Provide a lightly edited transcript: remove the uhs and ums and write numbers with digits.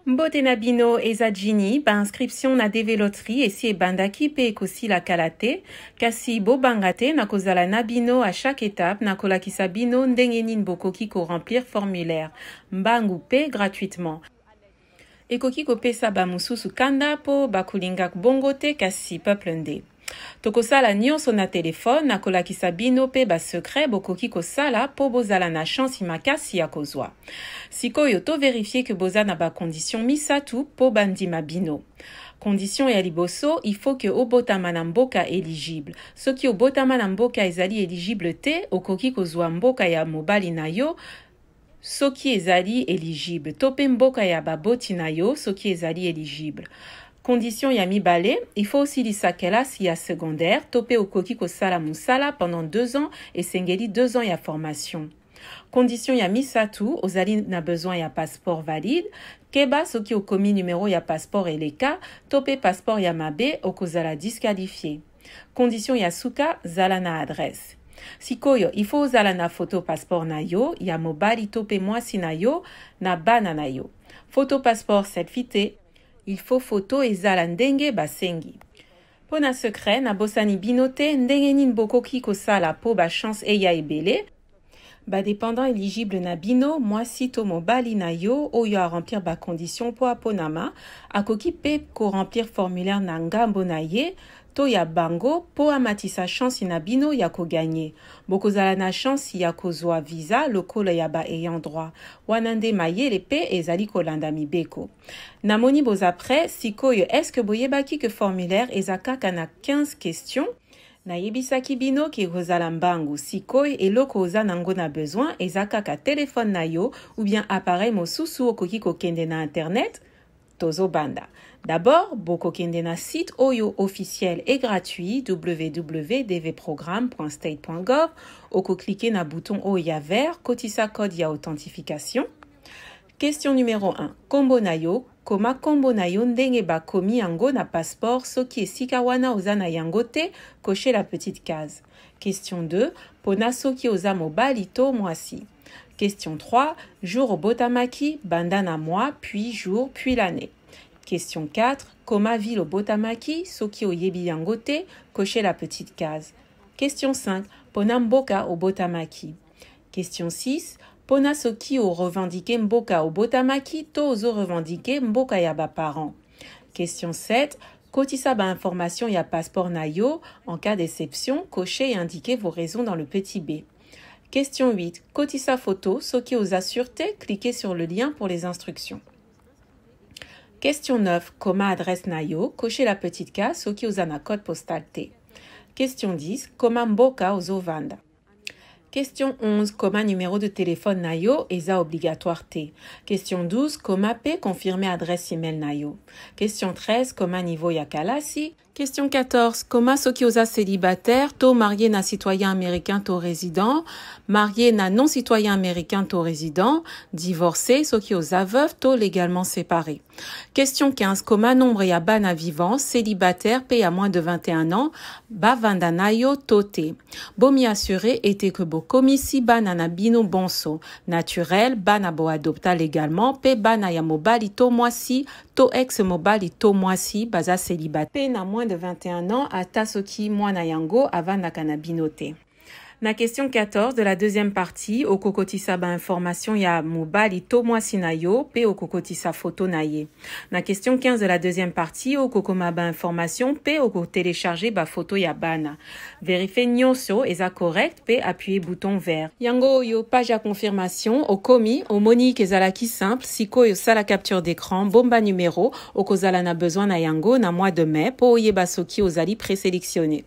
Mbote na bino eza jini ba inscription na DV Loterie esi ebandaki pe ekosi la kalate kasi bobanga te na kozala na bino à chaque étape na kolakisa bino ndenge nini bokoki ko remplir formulaire mbangu pe gratuitement. Ekoki kopesa ba mususu kanda po bakulinga bongo te kasi peuple nde. Tokosala nyonso na telefone na kolakisa bino pe ba secret bokoki kosala po bozala na chance makasi ya kozwa. Sikoyo to vérifier que boza na ba condition misatu po bandima bino. Condition ya liboso, il faut que obotama na mboka éligible. Soki obotama na mboka ezali éligible te, okoki kozwa mboka ya mobali na yo, soki ezali éligible. Tope mboka ya baboti na yo, soki ezali éligible. Condition ya mibale, il faut aussi lisa kelasi ya secondaire, tope okoki kosala musala pendant 2 ans et sengeli 2 ans ya formation. Condition ya misatu, ozali na besoin ya passeport valide, keba soki okomi numéro ya passeport eleka, tope passeport ya mabe okozala disqualifié. Condition ya suka, zala na adresse. Sikoyo, il faut ozala na photo passeport na yo, ya mobali tope mwasi na yo, na bana na yo. Photo passeport selfie te, il faut photo ezala ndenge basengi. Pona secret, na bosani binote, ndenge nin bokoki kosala po ba chance eya ebele, ba dépendant éligible na bino, mwasi to mobali na yo, oyo a remplir ba condition po aponama, akoki pe ko remplir formulaire na ngambo na ye, to ya bango po amatisa chance na bino ya ko gagner. Bokozala na chance ya kozwa visa lokola ya ba ayant droit. Wanande mayele pe ezali kolanda mibeko. Namoni boza après, sikoyo est-ce que boyebaki que formulaire ezakaka na 15 questions? Na yebisaki bino ki kozala mbangu sikoy eloko oza nango na besoin ezakaka téléphone na yo ou bien appareil mosusu okoki kokende na internet tozo banda. D'abord, bokokende na site oyo officiel et gratuit www.dvprogramme.state.gov oko cliquer na bouton oya vert kotisa code ya authentification. Question numéro 1. Kombo na yo, koma kombo na yo ndenge bakomi yango na passeport soki esika wana oza na yango te, cochez la petite case. Question 2. Pona soki oza mobali to mwasi. Question 3. Jour obotamaki, banda na mois, puis jour, puis l'année. Question 4. Koma ville obotamaki, soki oyebi yango te, cochez la petite case. Question 5. Pona mboka obotamaki. Question 6. Pona soki o revendiqué mboka obotamaki, to ozo revendiqué mboka ya ba parents. Question 7. Kotisa ba information ya passeport na yo, en cas d'exception, cochez et indiquez vos raisons dans le petit b. Question 8. Kotisa photo, soki oza sûreté, cliquez sur le lien pour les instructions. Question 9. Koma adresse na yo, cochez la petite case, soki oza na code postal T. Question 10. Koma mboka ozo vanda. Question 11. Koma numéro de téléphone na yo, eza obligatoire T. Question 12. Koma pe confirmer adresse email na yo. Question 13. Koma niveau ya kalasi. Question 14. Koma soki oza célibataire, to marié na citoyen américain to résident, marié na non-citoyen américain to résident, divorcé soki oza veuve to légalement séparé. Question 15. Koma nombre ya bana vivant, célibataire, pe à moins de 21 ans, ba vanda na yo to te. Bomi assuré était que bo komisi bana na bino bonso, naturel, bana bo adopta légalement, pe bana ya mobali to mwasi, to ex mobali to mwasi, baza célibataire, pe na moins de 21 ans, ata soki mwana yango avandaka na bino te. Na question 14 de la deuxième partie, okokotisa ba information ya mobali to mwasi na yo, pe okokotisa photo na ye. Na question 15 de la deuxième partie, okokoma ba information, pe télécharger ba photo ya bana. Vérifiez nyonso eza correct, pe appuyez bouton vert. Yango yo page ya confirmation, okomi, omoni kezalaki simple, siko yo sala capture d'écran, bomba numéro, okozala na besoin na yango na mois de mai, po oyeba soki ozali présélectionné.